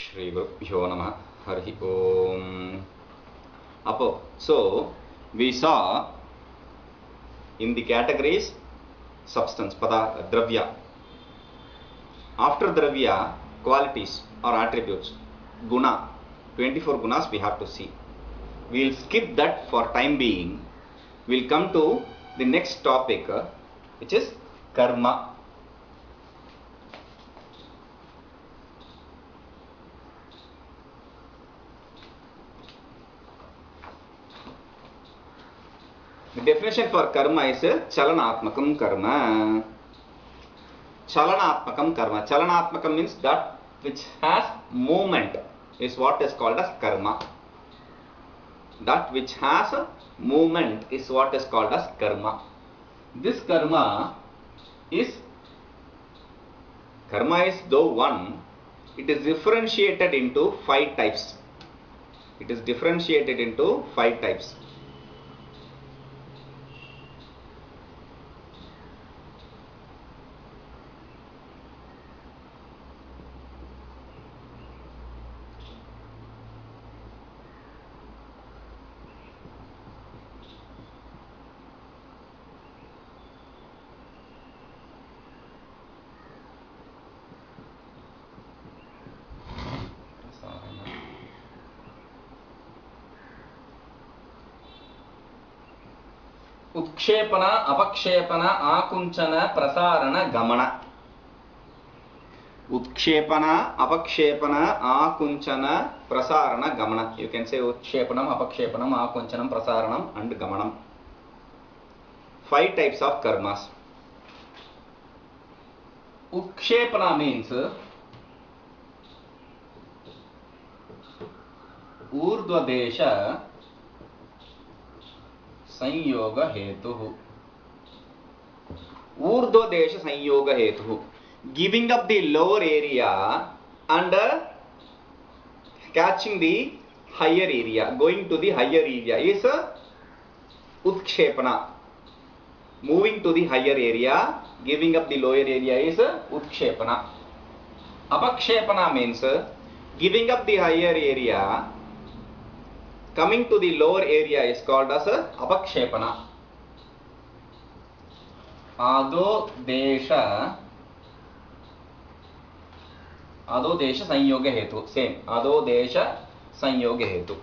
Shri Gurubhyo Namah. Hari Om. So we saw in the categories substance, pada, dravya. After dravya, qualities or attributes, guna, 24 gunas we have to see. We will skip that for time being. We will come to the next topic, which is karma. The definition for karma is chalanatmakam karma. Chalanatmakam karma. Chalanatmakam means that which has movement is what is called as karma. That which has movement is what is called as karma. This karma is though one, it is differentiated into 5 types. It is differentiated into 5 types. उत्क्षेपण अपक्षेपण आकुंचन प्रसारण गमन. उत्क्षेपण अपक्षेपण आकुंचन प्रसारण गमन. You can say उत्क्षेपणम अपक्षेपणम आकुंचनम प्रसारणम and gamanam. 5 types of karmas. Utskshepana means ऊर्ध्वदेश संयोग हेतु. ऊर्ध्वदेश संयोग हेतु, giving up the lower area and catching the higher area, going to the higher area is utskshepana. Moving to the higher area, giving up the lower area is utskshepana. Apakshepana means giving up the higher area, coming to the lower area is called as Avacchina. Ado desha sanyoga hetu. Same. Ado desha sanyoga hetu.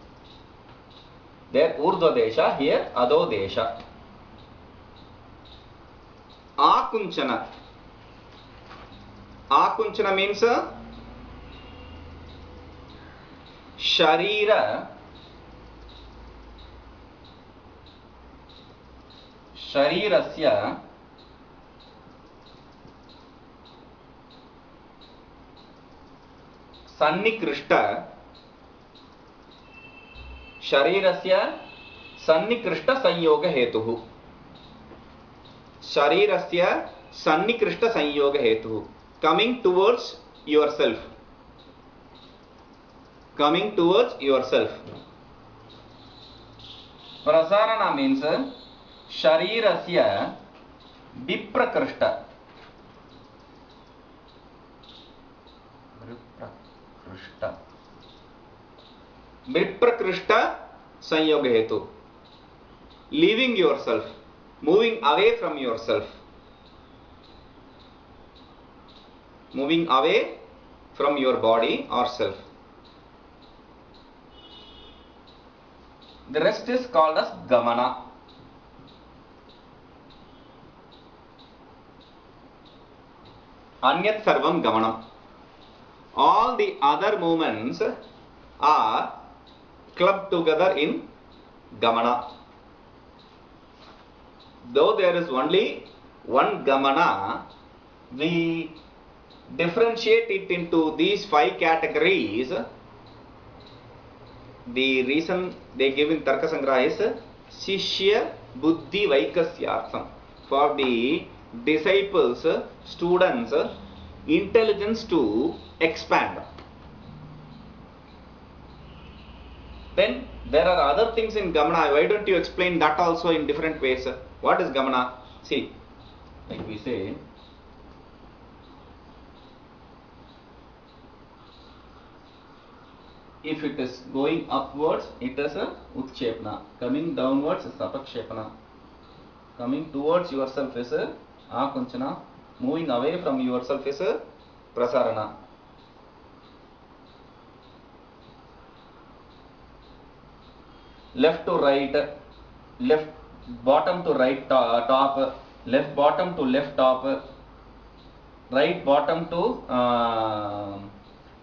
There urdhva desha, here ado desha. Akunchana. Akunchana means sharira. शरीरस्य सन्निकृष्ट संयोग हेतुः. शरीरस्य सन्निकृष्ट संयोग हेतुः. Coming towards yourself. Coming towards yourself. Prasarana means शरीरस्य विप्रकृष्ट. विप्रकृष्ट संयोग हेतु. Leaving yourself, moving away from yourself. Moving away from your body or self. The rest is called as gamana. Anyat sarvam gamanam. All the other movements are clubbed together in gamana. Though there is only one gamana, we differentiate it into these 5 categories. The reason they give in Tarka Sangraha is Shishya Buddhi Vaikasyartham. For the disciples, students, intelligence to expand. Then there are other things in Gamana. Why don't you explain that also in different ways? What is Gamana? See, like we say, If it is going upwards, it is a utshepana. Coming downwards is apakshepana. Coming towards yourself is a akunchana. Moving away from yourself is a prasarana. Left to right, left bottom to right top, left bottom to left top, right bottom to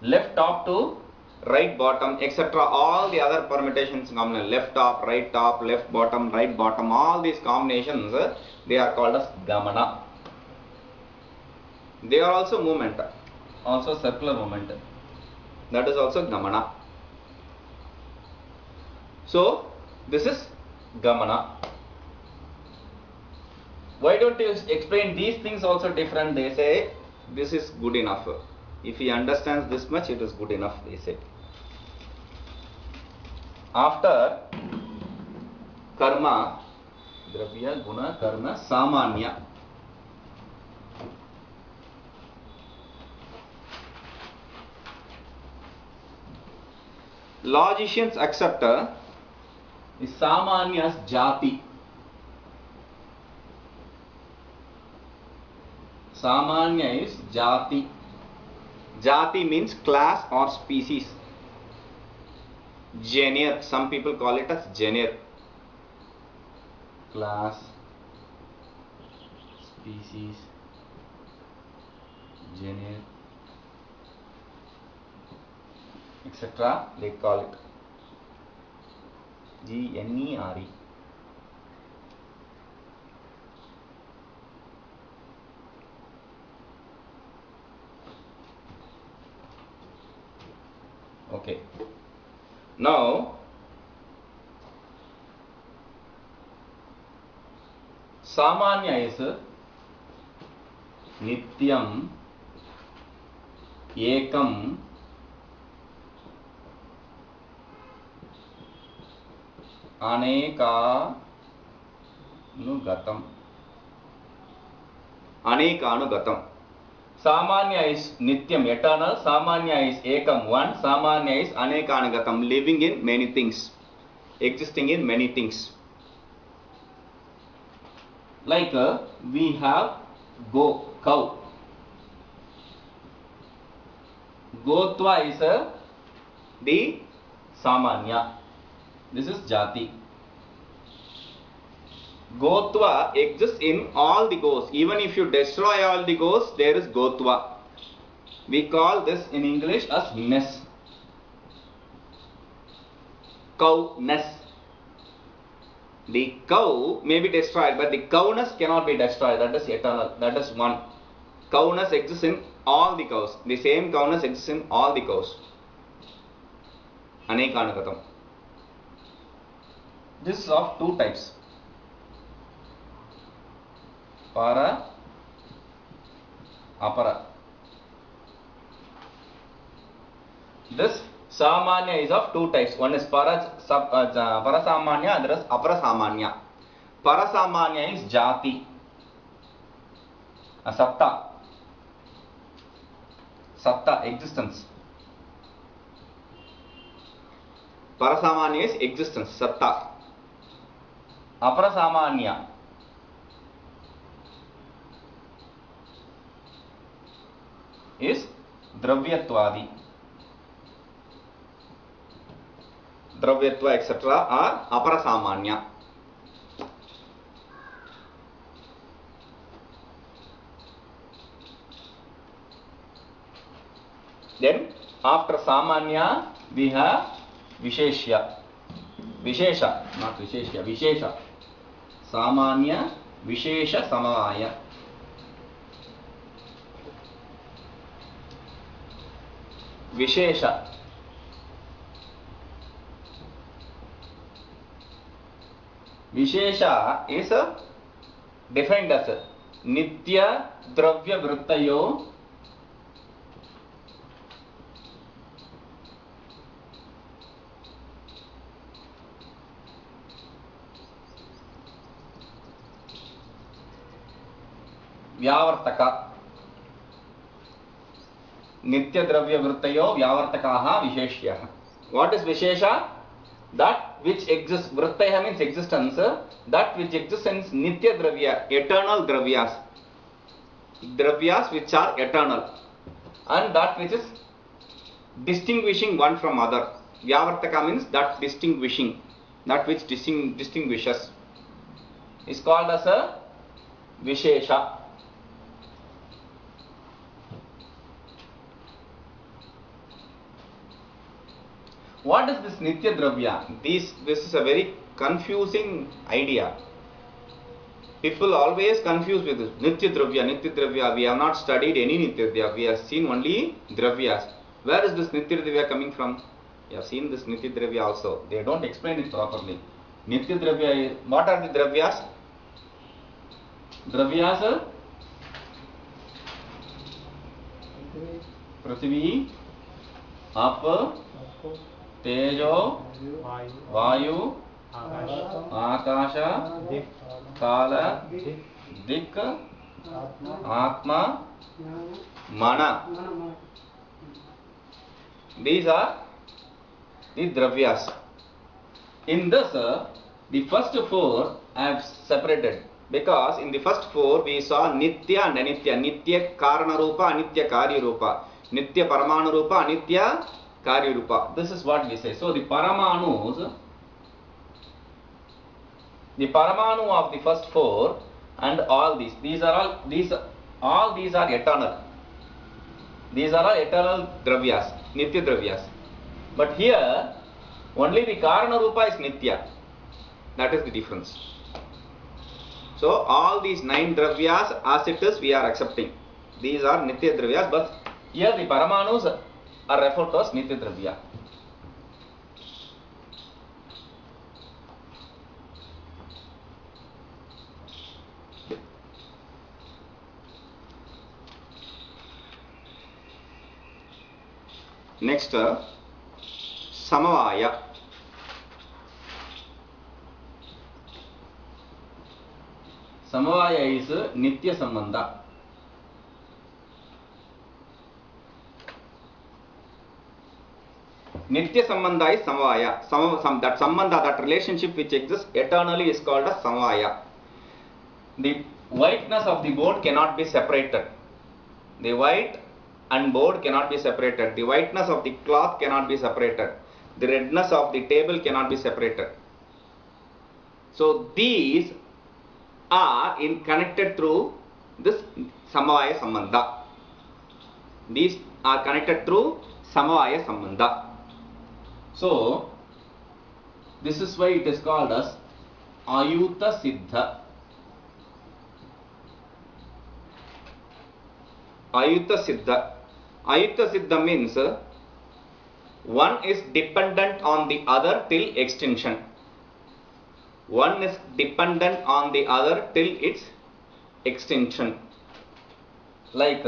left top to right bottom, etc. All the other permutations common, left top, left bottom, right bottom, all these combinations they are called as gamana. They are also movement, also circular movement. That is also gamana. So this is gamana. Why don't you explain these things also different? They say this is good enough. If he understands this much, it is good enough, they say. After karma, dravya, guna, karma, samanya. Logicians accept the samanya as jati. Samanya is jati. Jati means class or species. Genre, some people call it as genre. Class, species, genre, etc. They call it. G-N-E-R-E. Okay. Now, samanya is nityam, ekam, anekanugatam. Anekanugatam. Samanya is nityam, eternal. Samanya is ekam, one. Samanya is anekanugatam, living in many things, existing in many things. Like we have cow. Gotva is the samanya. This is jati. Gotva exists in all the goats. Even if you destroy all the goats, there is Gotva. We call this in English as ness. Cowness. The cow may be destroyed, but the cowness cannot be destroyed. That is eternal. That is one. Cowness exists in all the cows. The same cowness exists in all the cows. Anekanugatam. This is of two types. Para, apara. This samanya is of two types. One is parasamanya, other is aparasamanya. Parasamanya is jati, satta. Satta, existence. Parasamanya is existence, satta. Aparasamanya is dravyatvadi. Dravyatva, etc. are aparasamanya. Then after samanya we have Vishesha. Vishesha, not Vishesha, Vishesha. Samanya, Vishesha, Samavaya. Vishesha. Vishesha is defined as Nitya Dravya Vrittayo Vyavartaka. Nitya Dravya Vrittayo Vyavartakaha Visheshyah. What is Vishesha? That which exists. Vrittaya means existence. That which exists in Nitya Dravya, eternal Dravyas. Dravyas which are eternal. And that which is distinguishing one from other. Vyavartaka means that distinguishing, that which distinguishes, is called as a Vishesha. What is this Nitya Dravya? This is a very confusing idea. People always confuse with this. Nitya Dravya. We have not studied any Nitya Dravya. We have seen only Dravyas. Where is this Nitya Dravya coming from? You have seen this Nitya Dravya also. They don't explain it properly. Nitya Dravya is, what are the Dravyas? Dravyas? Prithvi, Apa, Tejo, Vayu, Akasha, Kala, Dik, Atma, Mana. These are the Dravyas. In this, the first four I have separated, because in the first four we saw Nitya and Anitya. Nitya Karana Rupa, Anitya Karya Rupa. Nitya Paramanu Rupa, Anitya Karya Rupa. This is what we say. So the Paramanus, the Paramanu of the first four and all these are all these are eternal. These are all eternal Dravyas, Nitya Dravyas. But here only the Karana Rupa is Nitya. That is the difference. So all these 9 Dravyas as it is we are accepting. These are Nitya Dravyas, but here the Paramanus are referred to as Nitya Dravya. Next, Samavaya. Samavaya is Nitya Sambandha. Nitya Sambandha is Samavaya. That Sambandha, that relationship which exists eternally is called as Samavaya. The whiteness of the board cannot be separated. The white and board cannot be separated. The whiteness of the cloth cannot be separated. The redness of the table cannot be separated. So these are connected through this Samavaya Sambandha. These are connected through Samavaya Sambandha. So this is why it is called as Ayuta Siddha. Ayuta Siddha. Ayuta Siddha means one is dependent on the other till extinction. One is dependent on the other till its extinction. Like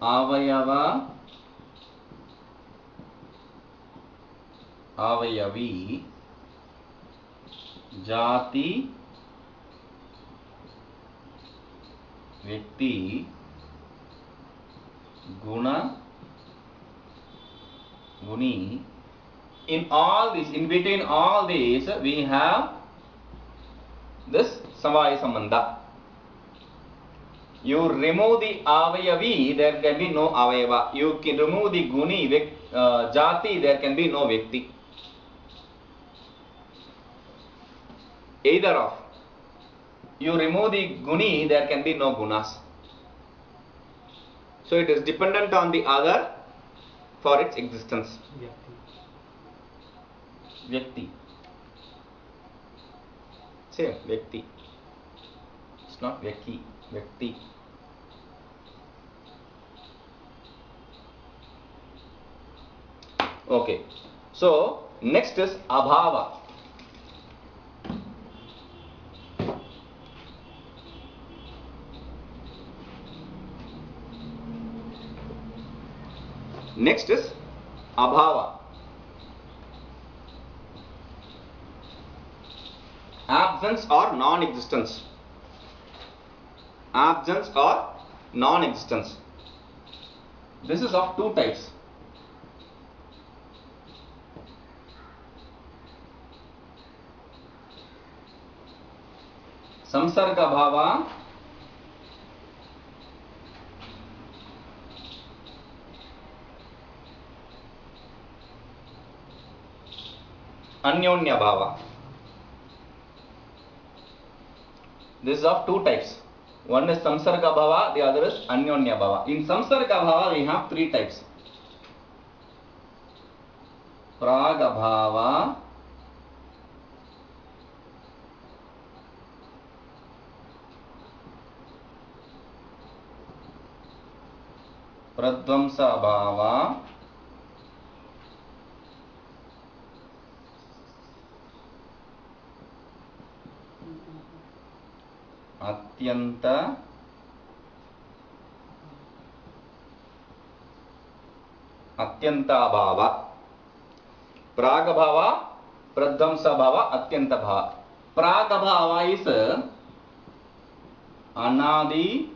Avayava, Avayavi, Jati, Vyakti, Guna, Guni. In all these, in between all these, we have this Samavaya Sambandha. You remove the Avayavi, there can be no Avayava. You can remove the Guni, Jati, there can be no Vyakti. Either of. You remove the Guni, there can be no Gunas. So it is dependent on the other for its existence. Vyakti. Same, Vyakti. It's not Vyakti, Vyakti. Okay. So next is Abhava. Next is Abhava. Absence or non-existence. Absence or non-existence. This is of two types. samsarga bhava anyonya bhava. This is of two types. One is samsarga bhava, the other is anyonya bhava. In samsarga bhava we have three types. Praga bhava, pradvamsa bhava, atyanta bhava. Praga bhava, pradvamsa bhava, atyanta bhava. Praga bhava is anadi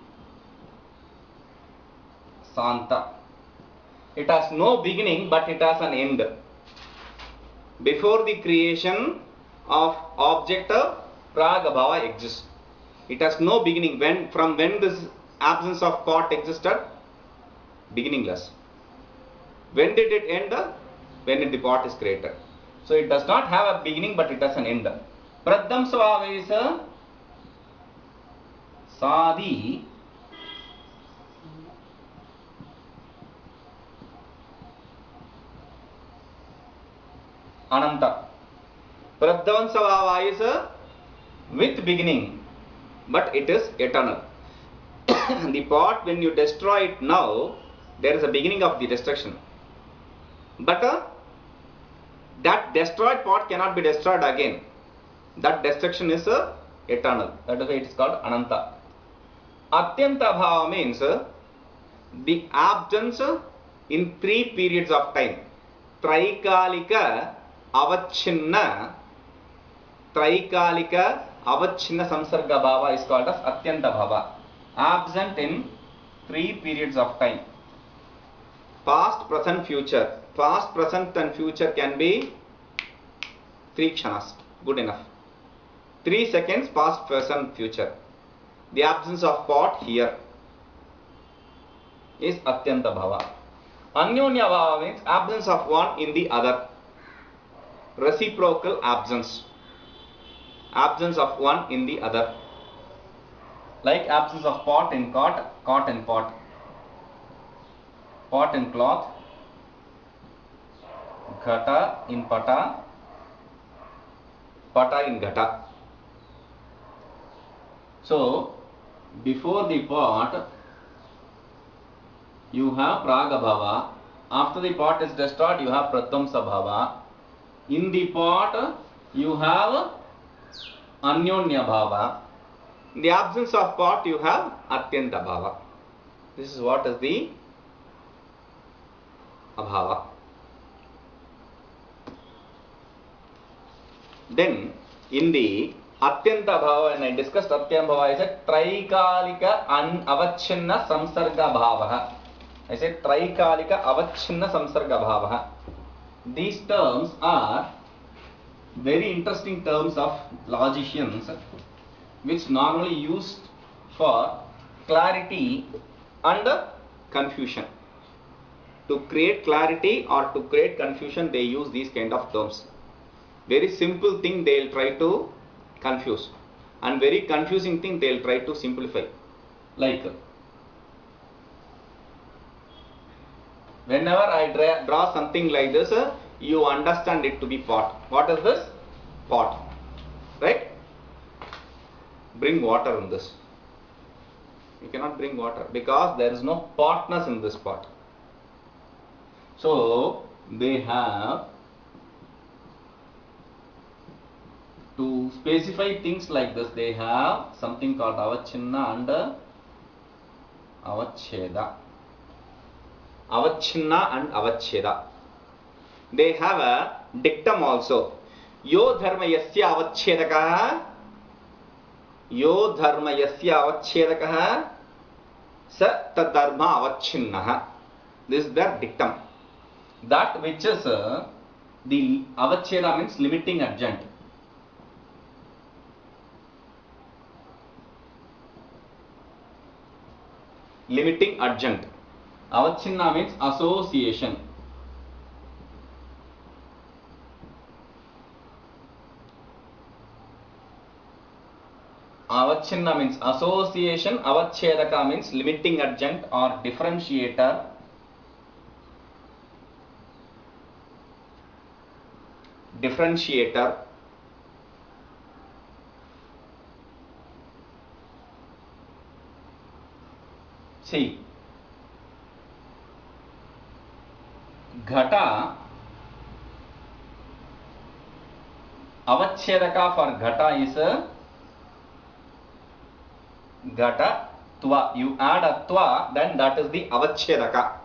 santa. It has no beginning but it has an end. Before the creation of object, Praga bhava exists. It has no beginning. From when this absence of pot existed? Beginningless. When did it end? When the pot is created. So it does not have a beginning but it has an end. Pradvamsa bhava is sadi ananta. Pradvamsa bhava is with beginning but it is eternal. The pot, when you destroy it now, there is a beginning of the destruction. But that destroyed pot cannot be destroyed again. That destruction is eternal. That is why it is called ananta. Atyanta bhava means the absence in three periods of time. Traikalika, Avacchinna, Avaccinna samsarga bhava is called as atyanta bhava. Absent in three periods of time. Past, present, future. Past, present and future can be 3 kshanas. Good enough. 3 seconds, past, present, future. The absence of pot here is atyanta bhava. Anyonya bhava means absence of one in the other. Reciprocal absence. Absence of one in the other. Like absence of pot in cot, cot in pot. Pot in cloth, ghata in pata, pata in ghata. So, before the pot, you have praga bhava. After the pot is destroyed, you have pradvamsa bhava. In the pot, you have anyonya bhava. In the absence of pot, you have atyanta bhava. This is what is the Abhava. Then in the Atyanta Bhava, when I discussed Atyanta Bhava, I said Traikalika Avacchinna Samsarga Bhava. I said Traikalika Avacchinna Samsarga Bhava. These terms are very interesting terms of logicians, which normally used for clarity and confusion. To create clarity or to create confusion, they use these kind of terms. Very simple thing they will try to confuse, and very confusing thing they will try to simplify. Like, whenever I draw something like this, you understand it to be pot. What is this? Pot. Right? Bring water in this. You cannot bring water because there is no potness in this pot. So they have to specify things like this. They have something called Avaccinna and Aveccheda. Avaccinna and Aveccheda. They have a dictum also. Yo dharma yasya avacchedakaha, yo dharma yasya avacchedakaha, sa tad dharma avaccinnaha. This is their dictum. That which is the Aveccheda means limiting agent. limiting adjunct. Avachinna means association. Avachinna means association. Avacchedaka means limiting adjunct or differentiator. Differentiator. See, Ghata, Avacchedaka for Ghata is Ghata Twa. You add a Twa, then that is the Avacchedaka.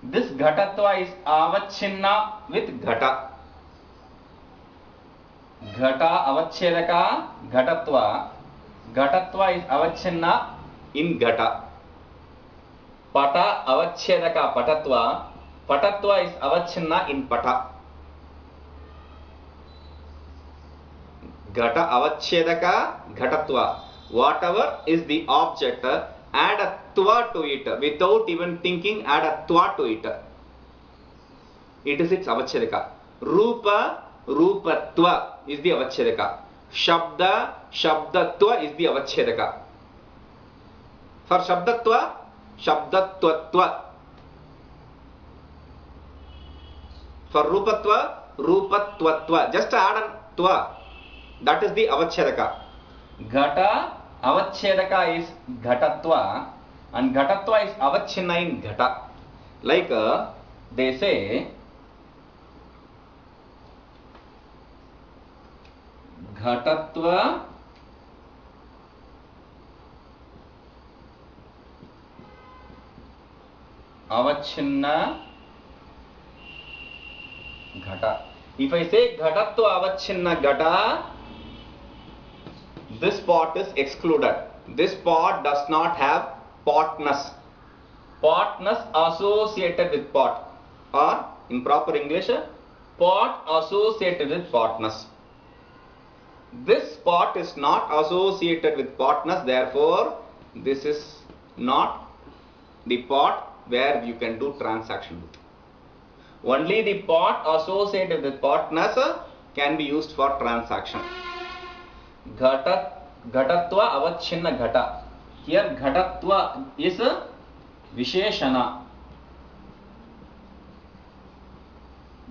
This Ghatatva is Avachinna with Ghata. Ghata Avacchedaka, Ghatatva. Ghatatva is Avachinna in Ghata. Pata Avacchedaka Patatva. Patatva is Avachinna in Pata. Ghata Avacchedaka Ghatatva. Whatever is the object, add a twa to it without even thinking. Add a twa to it. It is its Avacchedaka. Rupa Rupatva is the Avacchedaka. Shabda Shabdatva is the Avacchedaka. For Shabdatva, Shabdatvatva. For Rupatva, Rupatvatva. Just add a twa. That is the Avacchedaka. Ghata Avacchedaka is Ghatatva and Ghatatva is Avachinna in Ghata. Like they say Ghatatva Avachinna Ghata. If I say Ghatatva Avachinna Ghata, this pot is excluded. This pot does not have potness. Potness associated with pot, or in proper English, pot associated with potness. This pot is not associated with potness, therefore this is not the pot where you can do transaction with. Only the pot associated with potness can be used for transaction. Ghatatva Avachinna Ghata. Here Ghatatva is Visheshana.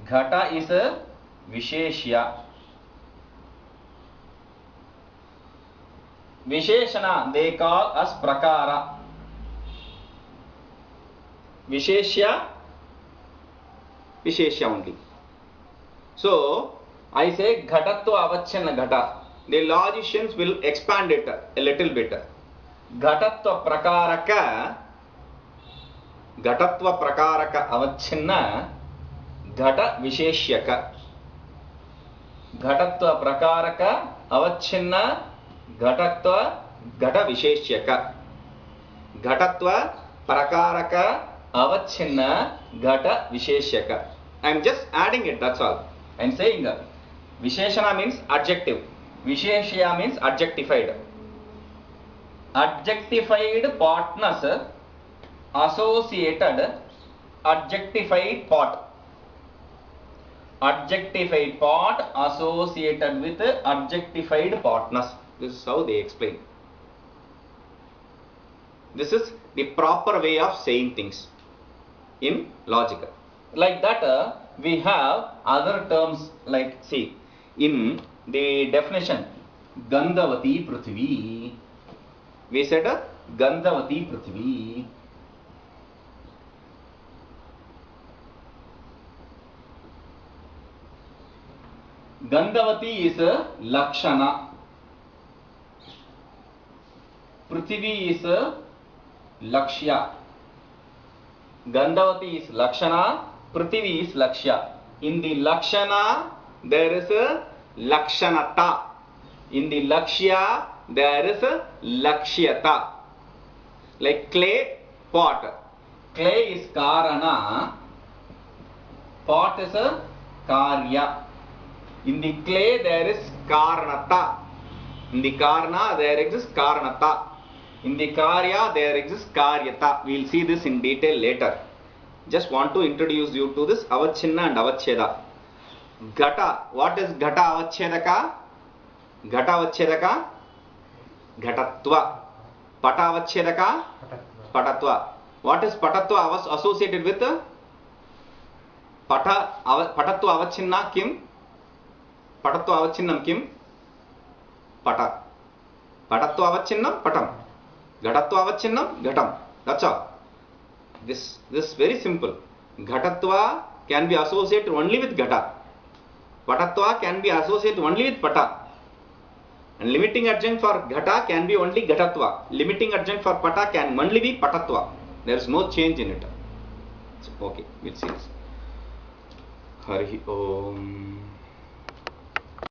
Ghata is Vishesha. Visheshana they call as Prakara. Vishesha, Vishesha only. So I say Ghatatva Avachinna Ghata. The logicians will expand it a little bit. Ghatatva Prakaraka Avachinna Ghata Visheshyaka. Ghatatva Prakaraka Avachinna Ghatatva Ghata Visheshyaka. Ghatatva Prakaraka Avachinna Ghata Visheshyaka. I am just adding it, that's all. I am saying Visheshana means adjective. Vishesha means adjectified. Adjectified potness associated adjectified pot. Adjectified pot associated with adjectified potness. This is how they explain. This is the proper way of saying things in logic. Like that, we have other terms like, see, in the definition, Gandhavati Prithvi. We said Gandhavati Prithvi. Gandhavati is Lakshana. Prithvi is Lakshya. Gandhavati is Lakshana. Prithvi is Lakshya. In the Lakshana, there is a Lakshanata. In the Lakshya, there is a Lakshyata. Like clay, pot. Clay is Karana. Pot is a Karya. In the clay, there is Karanata. In the Karana, there exists Karanata. In the karya there exists karyata. We will see this in detail later. Just want to introduce you to this Avachinna and Aveccheda. Ghata. What is Ghata Avachedaka? Ghata Avachedaka? Ghatatva. Pata Avachedaka? Patatva. What is Patatva associated with? Patatva Avachinna kim? Patatva Avachinnam kim? Pata. Patatva Avachinnam Patam. Ghatatva Avachinnam Ghatam. That's all. This very simple. Ghatatva can be associated only with Ghata. Patatva can be associated only with Pata. And limiting adjunct for Ghata can be only Ghatatva. Limiting adjunct for Pata can only be Patatva. There is no change in it. So, okay, we'll see this. Hari Om.